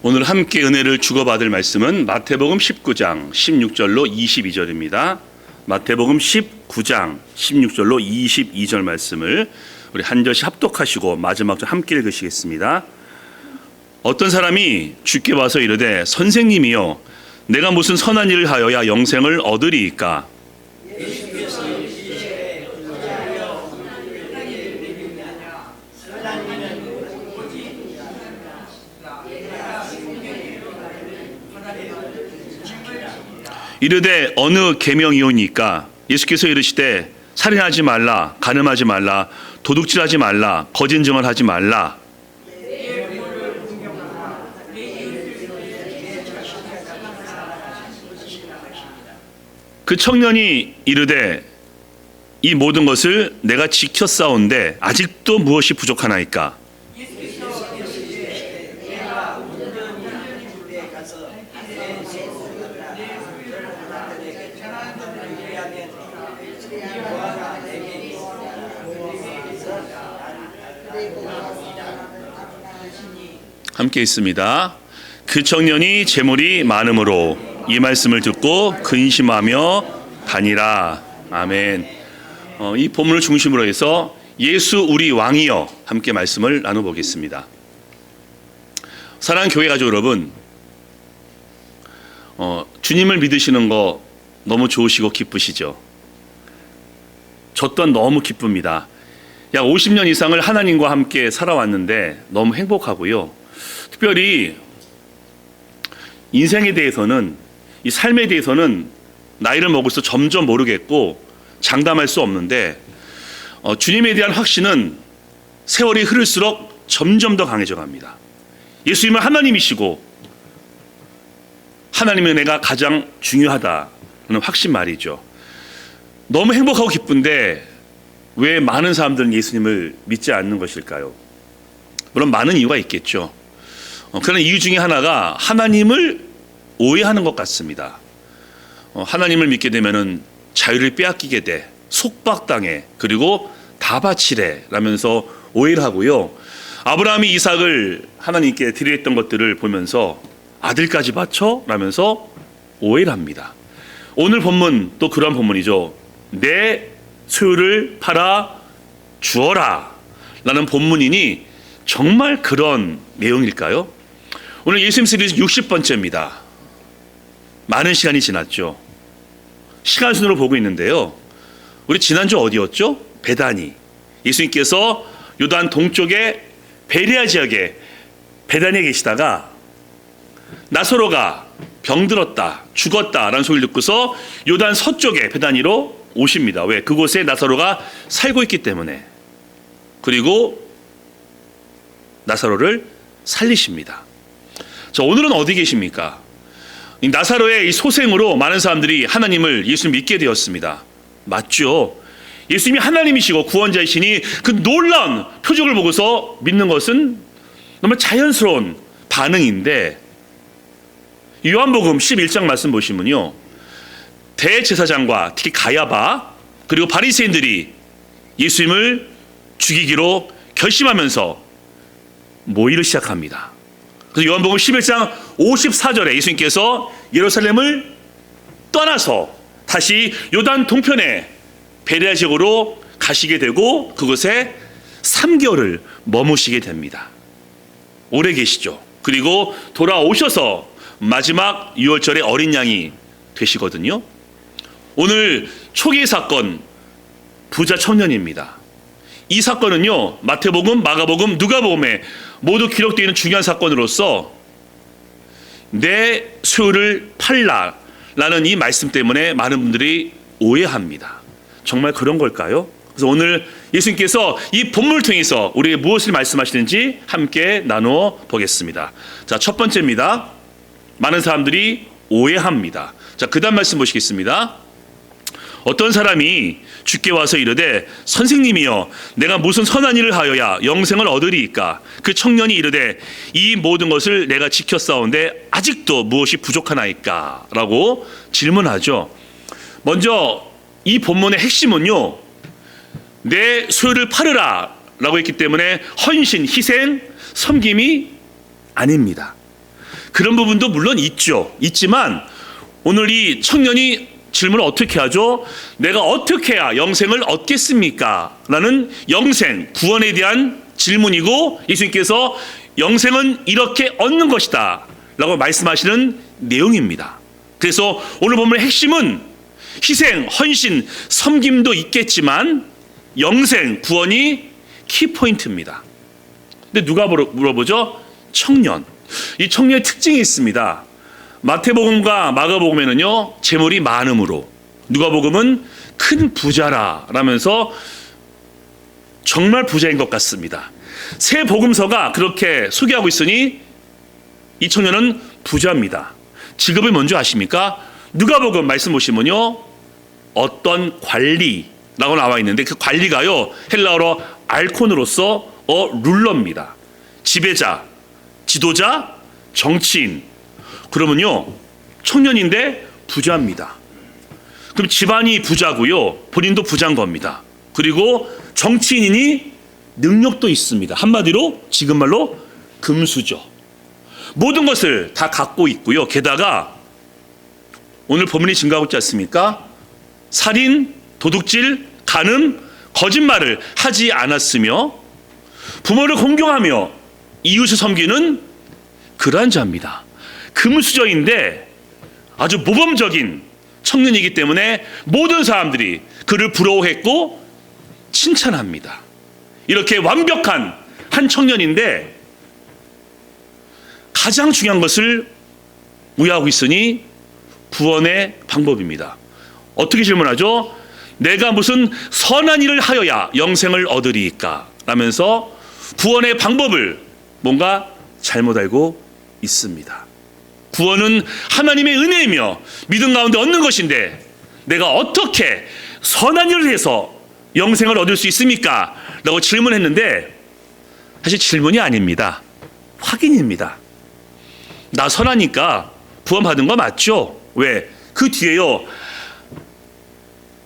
오늘 함께 은혜를 주고받을 말씀은 마태복음 19장 16절로 22절입니다. 마태복음 19장 16절로 22절 말씀을 우리 한 절씩 합독하시고 마지막 절 함께 읽으시겠습니다. 어떤 사람이 주께 와서 이르되 선생님이여 내가 무슨 선한 일을 하여야 영생을 얻으리이까? 이르되 어느 계명이오니까? 예수께서 이르시되 살인하지 말라, 간음하지 말라, 도둑질하지 말라, 거짓 증언하지 말라. 그 청년이 이르되 이 모든 것을 내가 지켰사온데 아직도 무엇이 부족하나이까? 함께 있습니다. 그 청년이 재물이 많음으로 이 말씀을 듣고 근심하며 다니라. 아멘. 이 본문을 중심으로 해서 예수 우리 왕이여 함께 말씀을 나눠보겠습니다. 사랑하는 교회 가족 여러분, 주님을 믿으시는 거 너무 좋으시고 기쁘시죠? 저 또한 너무 기쁩니다. 약 50년 이상을 하나님과 함께 살아왔는데 너무 행복하고요. 특별히 인생에 대해서는, 이 삶에 대해서는 나이를 먹을수록 점점 모르겠고 장담할 수 없는데 주님에 대한 확신은 세월이 흐를수록 점점 더 강해져 갑니다. 예수님은 하나님이시고 하나님의 은혜가 가장 중요하다는 확신 말이죠. 너무 행복하고 기쁜데 왜 많은 사람들은 예수님을 믿지 않는 것일까요? 물론 많은 이유가 있겠죠. 그런 이유 중에 하나가 하나님을 오해하는 것 같습니다. 하나님을 믿게 되면은 자유를 빼앗기게 돼, 속박당해, 그리고 다 바치래 라면서 오해를 하고요. 아브라함이 이삭을 하나님께 드렸던 것들을 보면서 아들까지 바쳐? 라면서 오해를 합니다. 오늘 본문 또 그런 본문이죠. 내 소유를 팔아 주어라 라는 본문이니 정말 그런 내용일까요? 오늘 예수님 시리즈 60번째입니다. 많은 시간이 지났죠. 시간 순으로 보고 있는데요. 우리 지난주 어디였죠? 베다니. 예수님께서 요단 동쪽의 베레아 지역에 베다니에 계시다가 나사로가 병들었다, 죽었다라는 소리를 듣고서 요단 서쪽에 베다니로 오십니다. 왜? 그곳에 나사로가 살고 있기 때문에. 그리고 나사로를 살리십니다. 자, 오늘은 어디 계십니까? 이 나사로의 이 소생으로 많은 사람들이 하나님을 예수를 믿게 되었습니다. 맞죠? 예수님이 하나님이시고 구원자이시니 그 놀라운 표적을 보고서 믿는 것은 너무 자연스러운 반응인데, 요한복음 11장 말씀 보시면요, 대제사장과 특히 가야바 그리고 바리새인들이 예수님을 죽이기로 결심하면서 모의를 시작합니다. 그래서 요한복음 11장 54절에 예수님께서 예루살렘을 떠나서 다시 요단 동편에 베레아 지역으로 가시게 되고 그곳에 3개월을 머무시게 됩니다. 오래 계시죠. 그리고 돌아오셔서 마지막 6월절에 어린 양이 되시거든요. 오늘 초기 사건, 부자 청년입니다. 이 사건은요, 마태복음, 마가복음, 누가복음에 모두 기록되어 있는 중요한 사건으로서 내 소유를 팔라라는 이 말씀 때문에 많은 분들이 오해합니다. 정말 그런 걸까요? 그래서 오늘 예수님께서 이 본문을 통해서 우리에게 무엇을 말씀하시는지 함께 나누어 보겠습니다. 자, 첫 번째입니다. 많은 사람들이 오해합니다. 자, 그 다음 말씀 보시겠습니다. 어떤 사람이 주께 와서 이르되 선생님이여 내가 무슨 선한 일을 하여야 영생을 얻으리이까? 그 청년이 이르되 이 모든 것을 내가 지켰사온데 아직도 무엇이 부족하나이까? 라고 질문하죠. 먼저 이 본문의 핵심은요, 내 소유를 팔으라 라고 했기 때문에 헌신, 희생, 섬김이 아닙니다. 그런 부분도 물론 있지만 오늘 이 청년이 질문을 어떻게 하죠? 내가 어떻게 해야 영생을 얻겠습니까? 라는 영생, 구원에 대한 질문이고, 예수님께서 영생은 이렇게 얻는 것이다 라고 말씀하시는 내용입니다. 그래서 오늘 본문의 핵심은 희생, 헌신, 섬김도 있겠지만 영생, 구원이 키포인트입니다. 근데 누가 물어보죠? 청년. 이 청년의 특징이 있습니다. 마태복음과 마가복음에는요, 재물이 많음으로, 누가복음은 큰 부자라 라면서 정말 부자인 것 같습니다. 세 복음서가 그렇게 소개하고 있으니 이 청년은 부자입니다. 직업이 뭔지 아십니까? 누가복음 말씀 보시면요, 어떤 관리라고 나와 있는데 그 관리가요, 헬라어로 알코노로서 룰러입니다. 지배자, 지도자, 정치인. 그러면요, 청년인데 부자입니다. 그럼 집안이 부자고요, 본인도 부자인 겁니다. 그리고 정치인이니 능력도 있습니다. 한마디로 지금 말로 금수저. 모든 것을 다 갖고 있고요. 게다가 오늘 본문이 증가하고 있지 않습니까? 살인, 도둑질, 간음, 거짓말을 하지 않았으며 부모를 공경하며 이웃을 섬기는 그러한 자입니다. 금수저인데 아주 모범적인 청년이기 때문에 모든 사람들이 그를 부러워했고 칭찬합니다. 이렇게 완벽한 한 청년인데 가장 중요한 것을 우야하고 있으니 구원의 방법입니다. 어떻게 질문하죠? 내가 무슨 선한 일을 하여야 영생을 얻으리이까? 라면서 구원의 방법을 뭔가 잘못 알고 있습니다. 구원은 하나님의 은혜이며 믿음 가운데 얻는 것인데 내가 어떻게 선한 일을 해서 영생을 얻을 수 있습니까? 라고 질문했는데 사실 질문이 아닙니다. 확인입니다. 나 선하니까 구원받은 거 맞죠? 왜? 그 뒤에요,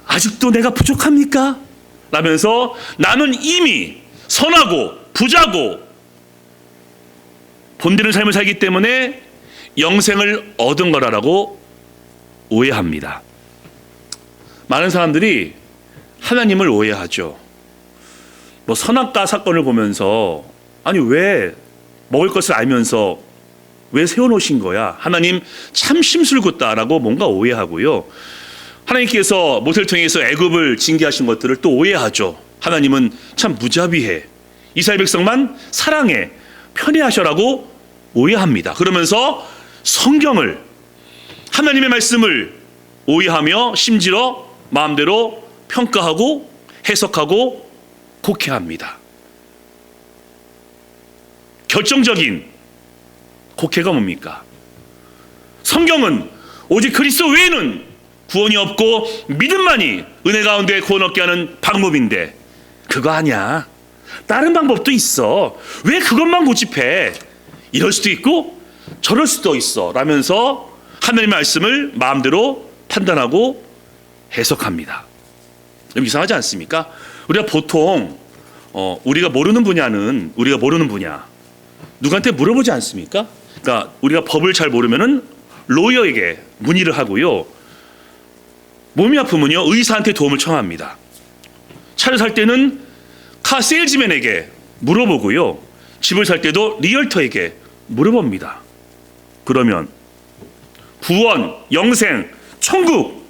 아직도 내가 부족합니까? 라면서 나는 이미 선하고 부자고 본되는 삶을 살기 때문에 영생을 얻은 거라고 오해합니다. 많은 사람들이 하나님을 오해하죠. 뭐 선악과 사건을 보면서 아니 왜 먹을 것을 알면서 왜 세워놓으신 거야? 하나님 참 심술궂다라고 뭔가 오해하고요. 하나님께서 모세를 통해서 애굽을 징계하신 것들을 또 오해하죠. 하나님은 참 무자비해, 이스라엘 백성만 사랑해, 편애하셔라고 오해합니다. 그러면서 성경을, 하나님의 말씀을 오해하며 심지어 마음대로 평가하고 해석하고 곡해합니다. 결정적인 곡해가 뭡니까? 성경은 오직 그리스도 외에는 구원이 없고 믿음만이 은혜 가운데 구원 얻게 하는 방법인데 그거 아니야, 다른 방법도 있어, 왜 그것만 고집해? 이럴 수도 있고 저럴 수도 있어 라면서 하나님의 말씀을 마음대로 판단하고 해석합니다. 이상하지 않습니까? 우리가 보통 우리가 모르는 분야는 우리가 모르는 분야 누구한테 물어보지 않습니까? 그러니까 우리가 법을 잘 모르면은 로이어에게 문의를 하고요, 몸이 아프면요 의사한테 도움을 청합니다. 차를 살 때는 카 세일즈맨에게 물어보고요, 집을 살 때도 리얼터에게 물어봅니다. 그러면 구원, 영생, 천국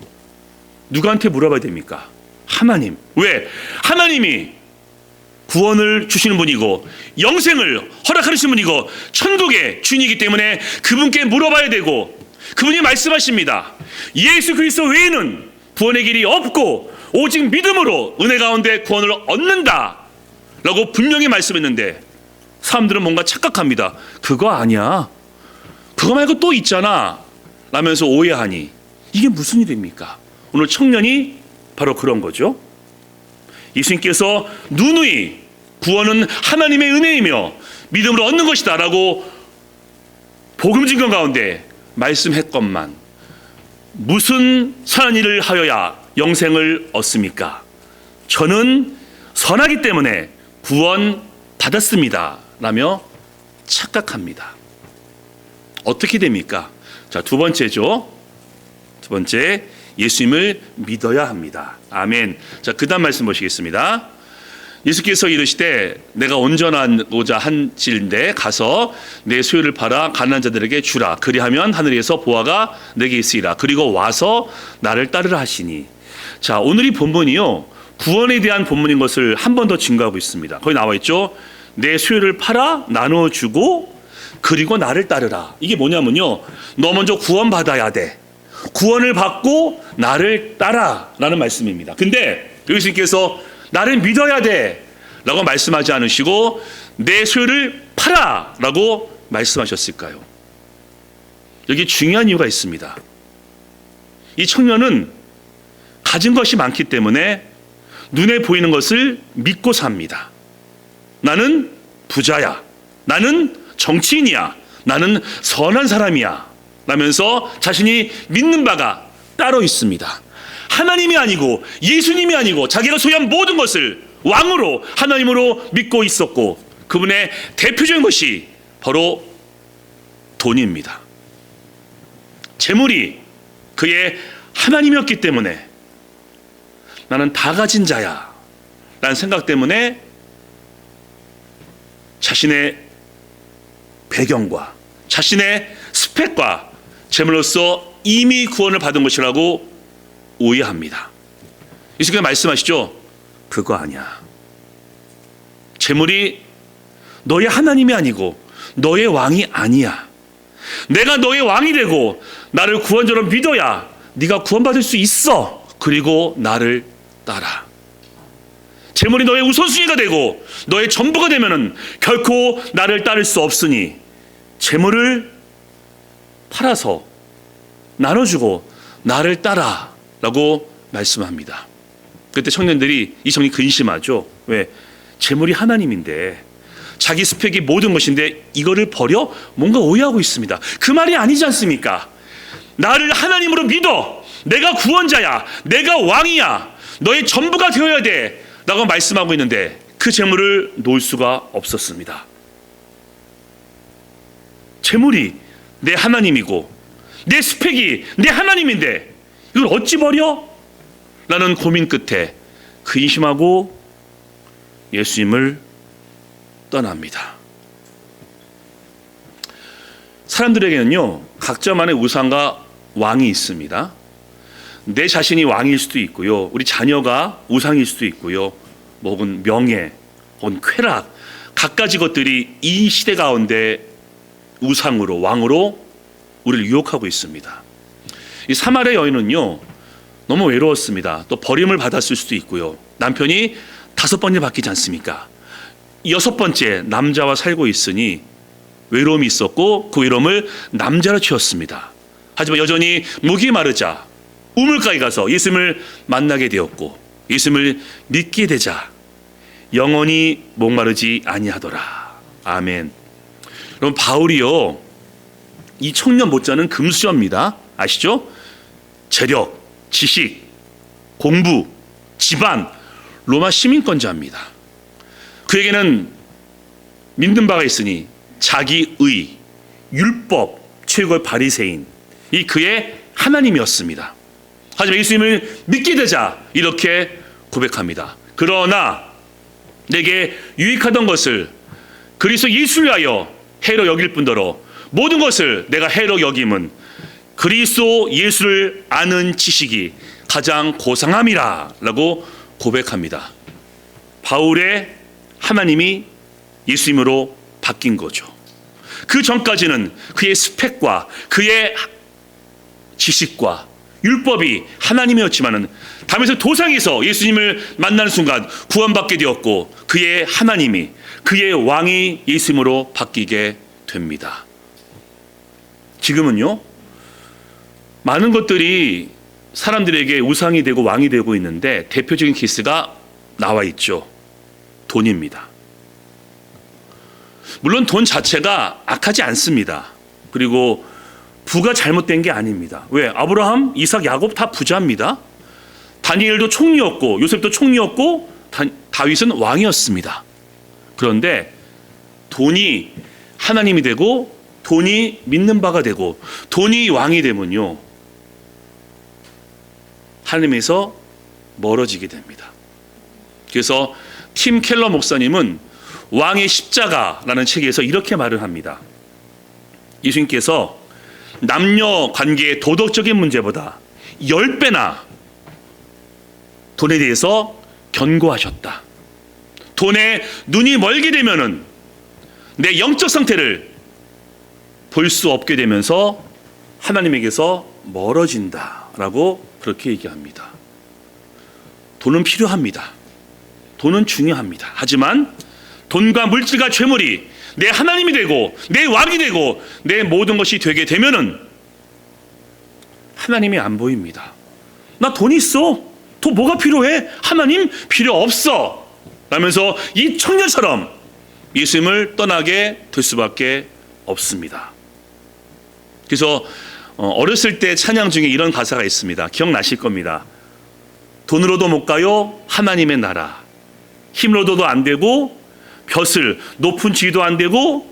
누구한테 물어봐야 됩니까? 하나님. 왜? 하나님이 구원을 주시는 분이고 영생을 허락하시는 분이고 천국의 주인이기 때문에 그분께 물어봐야 되고, 그분이 말씀하십니다. 예수 그리스도 외에는 구원의 길이 없고 오직 믿음으로 은혜 가운데 구원을 얻는다 라고 분명히 말씀했는데 사람들은 뭔가 착각합니다. 그거 아니야, 그거 말고 또 있잖아 라면서 오해하니 이게 무슨 일입니까? 오늘 청년이 바로 그런 거죠. 예수님께서 누누이 구원은 하나님의 은혜이며 믿음으로 얻는 것이다 라고 복음 증거 가운데 말씀했건만 무슨 선한 일을 하여야 영생을 얻습니까? 저는 선하기 때문에 구원 받았습니다 라며 착각합니다. 어떻게 됩니까? 자, 두 번째죠. 두 번째, 예수님을 믿어야 합니다. 아멘. 자, 그다음 말씀 보시겠습니다. 예수께서 이르시되 내가 온전하고자 한질인데 가서 내 소유를 팔아 가난한 자들에게 주라. 그리하면 하늘에서 보화가 내게 있으리라. 그리고 와서 나를 따르라 하시니. 자, 오늘 이 본문이요, 구원에 대한 본문인 것을 한 번 더 증거하고 있습니다. 거기 나와 있죠. 내 소유를 팔아 나누어 주고 그리고 나를 따르라. 이게 뭐냐면요, 너 먼저 구원 받아야 돼. 구원을 받고 나를 따라라는 말씀입니다. 근데 예수님께서 나를 믿어야 돼 라고 말씀하지 않으시고 내 소유를 팔아 라고 말씀하셨을까요? 여기 중요한 이유가 있습니다. 이 청년은 가진 것이 많기 때문에 눈에 보이는 것을 믿고 삽니다. 나는 부자야, 나는 정치인이야, 나는 선한 사람이야 라면서 자신이 믿는 바가 따로 있습니다. 하나님이 아니고 예수님이 아니고 자기가 소유한 모든 것을 왕으로 하나님으로 믿고 있었고, 그분의 대표적인 것이 바로 돈입니다. 재물이 그의 하나님이었기 때문에 나는 다 가진 자야 라는 생각 때문에 자신의 배경과 자신의 스펙과 재물로서 이미 구원을 받은 것이라고 오해합니다. 예수께서 말씀하시죠. 그거 아니야. 재물이 너의 하나님이 아니고 너의 왕이 아니야. 내가 너의 왕이 되고 나를 구원자로 믿어야 네가 구원받을 수 있어. 그리고 나를 따라. 재물이 너의 우선순위가 되고 너의 전부가 되면은 결코 나를 따를 수 없으니 재물을 팔아서 나눠주고 나를 따라 라고 말씀합니다. 그때 청년들이 이 정리 근심하죠. 왜? 재물이 하나님인데 자기 스펙이 모든 것인데 이거를 버려? 뭔가 오해하고 있습니다. 그 말이 아니지 않습니까? 나를 하나님으로 믿어. 내가 구원자야. 내가 왕이야. 너의 전부가 되어야 돼 라고 말씀하고 있는데 그 재물을 놓을 수가 없었습니다. 재물이 내 하나님이고 내 스펙이 내 하나님인데 이걸 어찌 버려? 라는 고민 끝에 근심하고 예수님을 떠납니다. 사람들에게는요, 각자만의 우상과 왕이 있습니다. 내 자신이 왕일 수도 있고요, 우리 자녀가 우상일 수도 있고요, 혹은 명예, 혹은 쾌락, 갖가지 것들이 이 시대 가운데 우상으로, 왕으로 우리를 유혹하고 있습니다. 이 사마리아 여인은요, 너무 외로웠습니다. 또 버림을 받았을 수도 있고요, 남편이 5번이나 바뀌지 않습니까? 6번째 남자와 살고 있으니 외로움이 있었고 그 외로움을 남자로 채웠습니다. 하지만 여전히 목이 마르자 우물가에 가서 예수님을 만나게 되었고 예수님을 믿게 되자 영원히 목마르지 아니하더라. 아멘. 그럼 바울이요, 이 청년 못지않은 금수저입니다. 아시죠? 재력, 지식, 공부, 집안, 로마 시민권자입니다. 그에게는 믿는 바가 있으니 자기의, 율법, 최고의 바리새인, 이 그의 하나님이었습니다. 하지만 예수님을 믿게 되자 이렇게 고백합니다. 그러나 내게 유익하던 것을 그리스도 예수를 위하여 해로 여길 뿐더러 모든 것을 내가 해로 여김은 그리스도 예수를 아는 지식이 가장 고상함이라 라고 고백합니다. 바울의 하나님이 예수님으로 바뀐 거죠. 그 전까지는 그의 스펙과 그의 지식과 율법이 하나님이었지만은 담에서 도상에서 예수님을 만나는 순간 구원받게 되었고 그의 하나님이, 그의 왕이 예수님으로 바뀌게 됩니다. 지금은요, 많은 것들이 사람들에게 우상이 되고 왕이 되고 있는데 대표적인 케이스가 나와 있죠. 돈입니다. 물론 돈 자체가 악하지 않습니다. 그리고 부가 잘못된 게 아닙니다. 왜? 아브라함, 이삭, 야곱 다 부자입니다. 다니엘도 총리였고 요셉도 총리였고 다윗은 왕이었습니다. 그런데 돈이 하나님이 되고 돈이 믿는 바가 되고 돈이 왕이 되면요, 하나님에서 멀어지게 됩니다. 그래서 팀 켈러 목사님은 왕의 십자가라는 책에서 이렇게 말을 합니다. 예수님께서 남녀 관계의 도덕적인 문제보다 10배나 돈에 대해서 견고하셨다. 돈에 눈이 멀게 되면은 내 영적 상태를 볼 수 없게 되면서 하나님에게서 멀어진다라고 그렇게 얘기합니다. 돈은 필요합니다. 돈은 중요합니다. 하지만 돈과 물질과 재물이 내 하나님이 되고 내 왕이 되고 내 모든 것이 되게 되면은 하나님이 안 보입니다. 나 돈 있어. 돈 뭐가 필요해? 하나님 필요 없어. 라면서 이 청년처럼 예수님을 떠나게 될 수밖에 없습니다. 그래서 어렸을 때 찬양 중에 이런 가사가 있습니다. 기억나실 겁니다. 돈으로도 못 가요 하나님의 나라, 힘으로도 안 되고 벼슬 높은 지위도 안 되고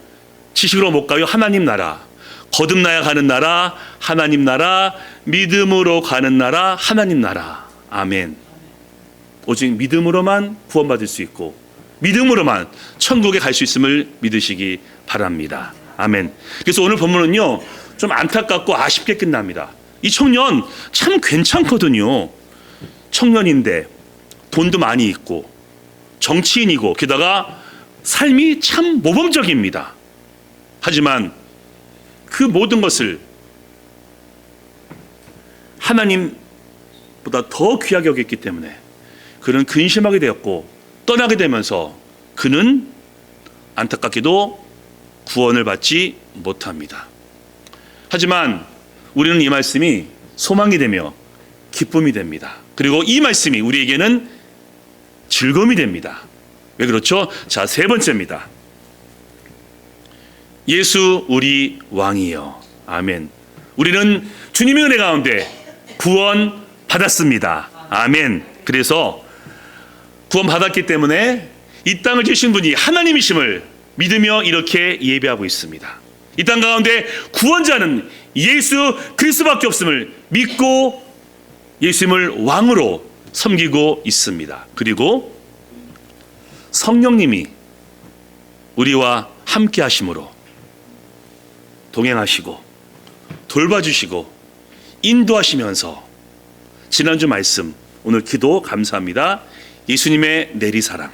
지식으로 못 가요 하나님 나라, 거듭나야 가는 나라 하나님 나라, 믿음으로 가는 나라 하나님 나라. 아멘. 오직 믿음으로만 구원받을 수 있고 믿음으로만 천국에 갈 수 있음을 믿으시기 바랍니다. 아멘. 그래서 오늘 본문은요, 좀 안타깝고 아쉽게 끝납니다. 이 청년 참 괜찮거든요. 청년인데 돈도 많이 있고 정치인이고 게다가 삶이 참 모범적입니다. 하지만 그 모든 것을 하나님보다 더 귀하게 여겼기 때문에 그는 근심하게 되었고 떠나게 되면서 그는 안타깝게도 구원을 받지 못합니다. 하지만 우리는 이 말씀이 소망이 되며 기쁨이 됩니다. 그리고 이 말씀이 우리에게는 즐거움이 됩니다. 왜 그렇죠? 자, 세 번째입니다. 예수 우리 왕이여. 아멘. 우리는 주님의 은혜 가운데 구원 받았습니다. 아멘. 그래서 구원 받았기 때문에 이 땅을 지으신 분이 하나님이심을 믿으며 이렇게 예배하고 있습니다. 이 땅 가운데 구원자는 예수 그리스도밖에 없음을 믿고 예수님을 왕으로 섬기고 있습니다. 그리고 성령님이 우리와 함께 하심으로 동행하시고 돌봐주시고 인도하시면서 지난주 말씀, 오늘 기도 감사합니다. 예수님의 내리사랑,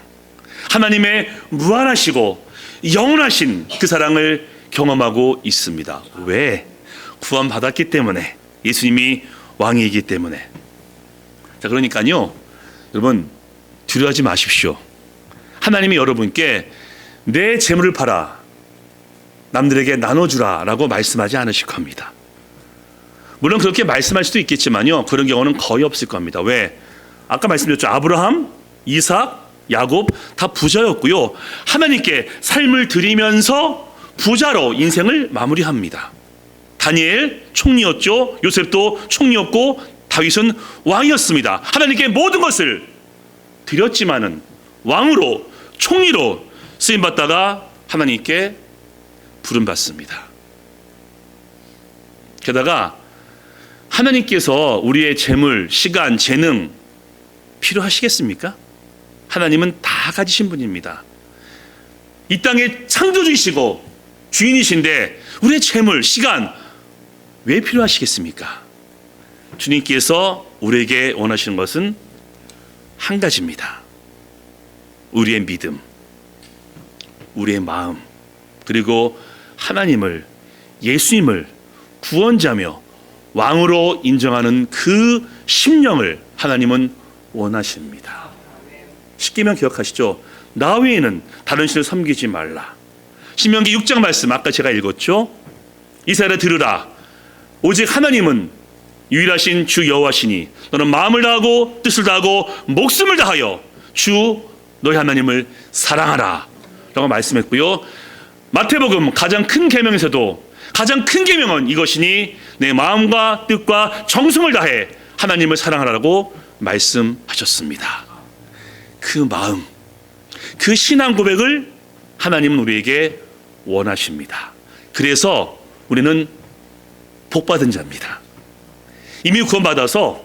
하나님의 무한하시고 영원하신 그 사랑을 경험하고 있습니다. 왜? 구원받았기 때문에, 예수님이 왕이기 때문에. 자, 그러니까요, 여러분 두려워하지 마십시오. 하나님이 여러분께 내 재물을 팔아 남들에게 나눠주라 라고 말씀하지 않으실 겁니다. 물론 그렇게 말씀할 수도 있겠지만요, 그런 경우는 거의 없을 겁니다. 왜? 아까 말씀드렸죠. 아브라함, 이삭, 야곱 다 부자였고요, 하나님께 삶을 드리면서 부자로 인생을 마무리합니다. 다니엘 총리였죠. 요셉도 총리였고 다윗은 왕이었습니다. 하나님께 모든 것을 드렸지만은 왕으로, 총리로 쓰임받다가 하나님께 부름받습니다. 게다가 하나님께서 우리의 재물, 시간, 재능 필요하시겠습니까? 하나님은 다 가지신 분입니다. 이 땅의 창조주이시고 주인이신데 우리의 재물, 시간 왜 필요하시겠습니까? 주님께서 우리에게 원하시는 것은 한 가지입니다. 우리의 믿음, 우리의 마음, 그리고 하나님을, 예수님을 구원자며 왕으로 인정하는 그 심령을 하나님은 원하십니다. 십계명 기억하시죠? 나 외에는 다른 신을 섬기지 말라. 신명기 6장 말씀 아까 제가 읽었죠? 이스라엘아 들으라. 오직 하나님은 유일하신 주 여호와시니 너는 마음을 다하고 뜻을 다하고 목숨을 다하여 주 너희 하나님을 사랑하라 라고 말씀했고요, 마태복음 가장 큰 계명에서도 가장 큰 계명은 이것이니 내 마음과 뜻과 정성을 다해 하나님을 사랑하라고 말씀하셨습니다. 그 마음, 그 신앙 고백을 하나님은 우리에게 원하십니다. 그래서 우리는 복받은 자입니다. 이미 구원받아서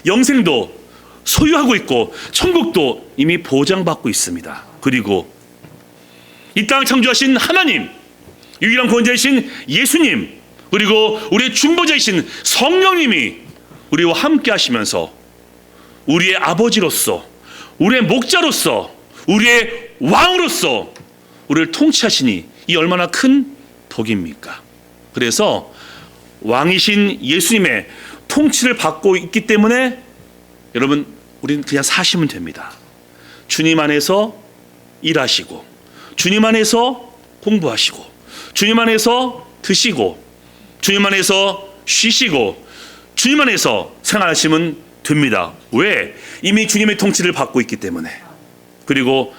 영생도 소유하고 있고 천국도 이미 보장받고 있습니다. 그리고 이 땅을 창조하신 하나님, 유일한 구원자이신 예수님, 그리고 우리의 중보자이신 성령님이 우리와 함께 하시면서 우리의 아버지로서, 우리의 목자로서, 우리의 왕으로서 우리를 통치하시니 이 얼마나 큰 복입니까? 그래서 왕이신 예수님의 통치를 받고 있기 때문에 여러분, 우리는 그냥 사시면 됩니다. 주님 안에서 일하시고, 주님 안에서 공부하시고, 주님 안에서 드시고, 주님 안에서 쉬시고, 주님 안에서 생활하시면 됩니다. 왜? 이미 주님의 통치를 받고 있기 때문에. 그리고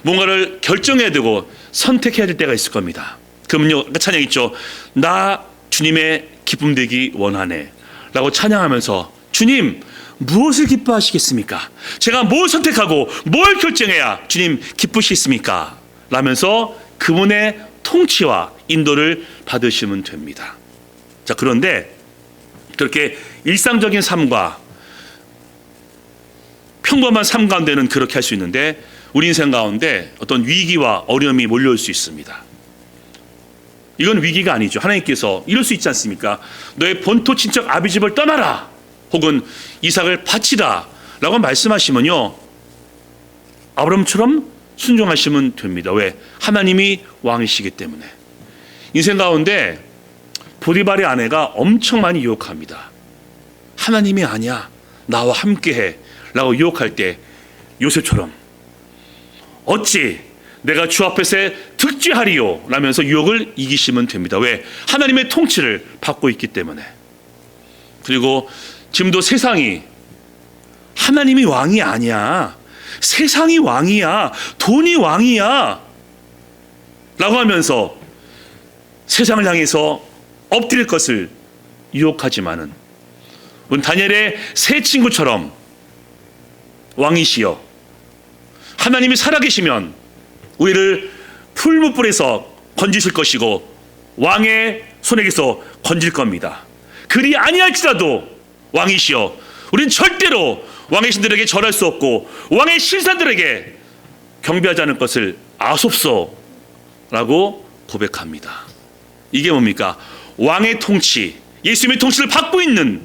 뭔가를 결정해야 되고 선택해야 될 때가 있을 겁니다. 그러면요, 찬양 있죠. 나 주님의 기쁨 되기 원하네 라고 찬양하면서, 주님 무엇을 기뻐하시겠습니까? 제가 뭘 선택하고 뭘 결정해야 주님 기쁘시겠습니까? 라면서 그분의 통치와 인도를 받으시면 됩니다. 자, 그런데 그렇게 일상적인 삶과 평범한 삶 가운데는 그렇게 할 수 있는데, 우리 인생 가운데 어떤 위기와 어려움이 몰려올 수 있습니다. 이건 위기가 아니죠. 하나님께서 이럴 수 있지 않습니까? 너의 본토 친척 아비 집을 떠나라, 혹은 이삭을 바치라 라고 말씀하시면요, 아브라함처럼 순종하시면 됩니다. 왜? 하나님이 왕이시기 때문에. 인생 가운데 보디발의 아내가 엄청 많이 유혹합니다. 하나님이 아니야, 나와 함께해 라고 유혹할 때 요셉처럼 어찌 내가 주 앞에서 득죄하리요 라면서 유혹을 이기시면 됩니다. 왜? 하나님의 통치를 받고 있기 때문에. 그리고 지금도 세상이 하나님이 왕이 아니야, 세상이 왕이야, 돈이 왕이야 라고 하면서 세상을 향해서 엎드릴 것을 유혹하지만은, 우리 다니엘의 세 친구처럼 왕이시여 하나님이 살아계시면 우리를 풀무불에서 건지실 것이고 왕의 손에게서 건질 겁니다. 그리 아니할지라도 왕이시여 우린 절대로 왕의 신들에게 절할 수 없고 왕의 신사들에게 경배하지 않을 것을 아소서 라고 고백합니다. 이게 뭡니까? 왕의 통치, 예수님의 통치를 받고 있는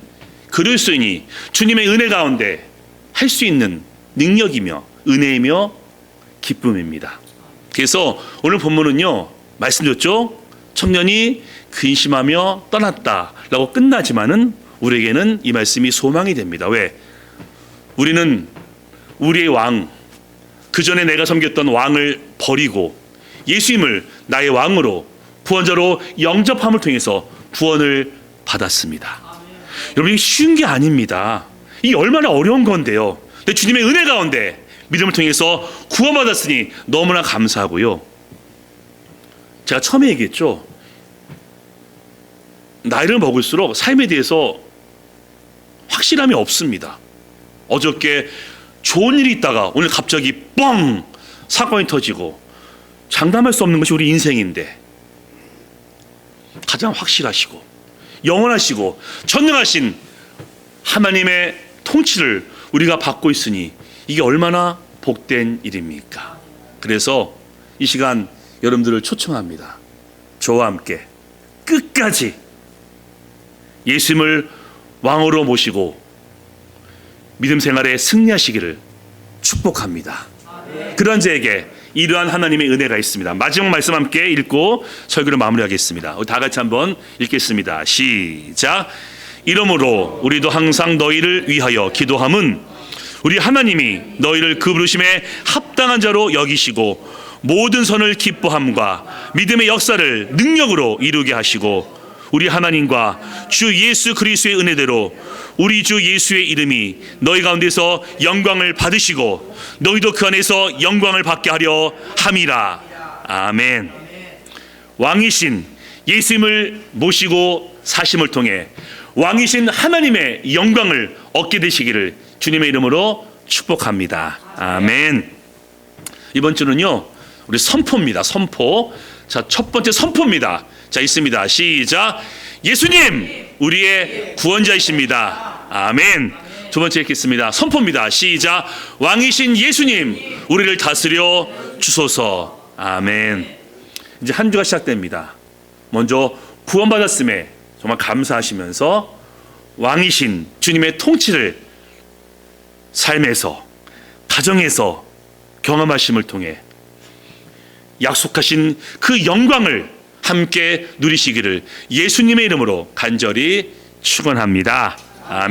그리스도인이 주님의 은혜 가운데 할 수 있는 능력이며 은혜이며 기쁨입니다. 그래서 오늘 본문은요, 말씀드렸죠? 청년이 근심하며 떠났다라고 끝나지만은 우리에게는 이 말씀이 소망이 됩니다. 왜? 우리는 우리의 왕, 그 전에 내가 섬겼던 왕을 버리고 예수님을 나의 왕으로, 구원자로 영접함을 통해서 구원을 받았습니다. 여러분, 이게 쉬운 게 아닙니다. 이게 얼마나 어려운 건데요. 근데 주님의 은혜 가운데 믿음을 통해서 구원받았으니 너무나 감사하고요. 제가 처음에 얘기했죠. 나이를 먹을수록 삶에 대해서 확실함이 없습니다. 어저께 좋은 일이 있다가 오늘 갑자기 뻥 사건이 터지고, 장담할 수 없는 것이 우리 인생인데, 가장 확실하시고 영원하시고 전능하신 하나님의 통치를 우리가 받고 있으니 이게 얼마나 복된 일입니까? 그래서 이 시간 여러분들을 초청합니다. 저와 함께 끝까지 예수님을 왕으로 모시고 믿음 생활에 승리하시기를 축복합니다. 그런 자에게 이러한 하나님의 은혜가 있습니다. 마지막 말씀 함께 읽고 설교를 마무리하겠습니다. 다 같이 한번 읽겠습니다. 시작. 이러므로 우리도 항상 너희를 위하여 기도함은 우리 하나님이 너희를 그 부르심에 합당한 자로 여기시고 모든 선을 기뻐함과 믿음의 역사를 능력으로 이루게 하시고, 우리 하나님과 주 예수 그리스도의 은혜대로 우리 주 예수의 이름이 너희 가운데서 영광을 받으시고 너희도 그 안에서 영광을 받게 하려 함이라. 아멘. 왕이신 예수님을 모시고 사심을 통해 왕이신 하나님의 영광을 얻게 되시기를 주님의 이름으로 축복합니다. 아멘. 이번 주는요, 우리 선포입니다. 선포. 자, 첫 번째 선포입니다. 자, 있습니다. 시작. 예수님, 우리의 구원자이십니다. 아멘. 두 번째 읽겠습니다. 선포입니다. 시작. 왕이신 예수님, 우리를 다스려 주소서. 아멘. 이제 한 주가 시작됩니다. 먼저 구원받았음에 정말 감사하시면서 왕이신 주님의 통치를 삶에서, 가정에서 경험하심을 통해 약속하신 그 영광을 함께 누리시기를 예수님의 이름으로 간절히 축원합니다. 아멘.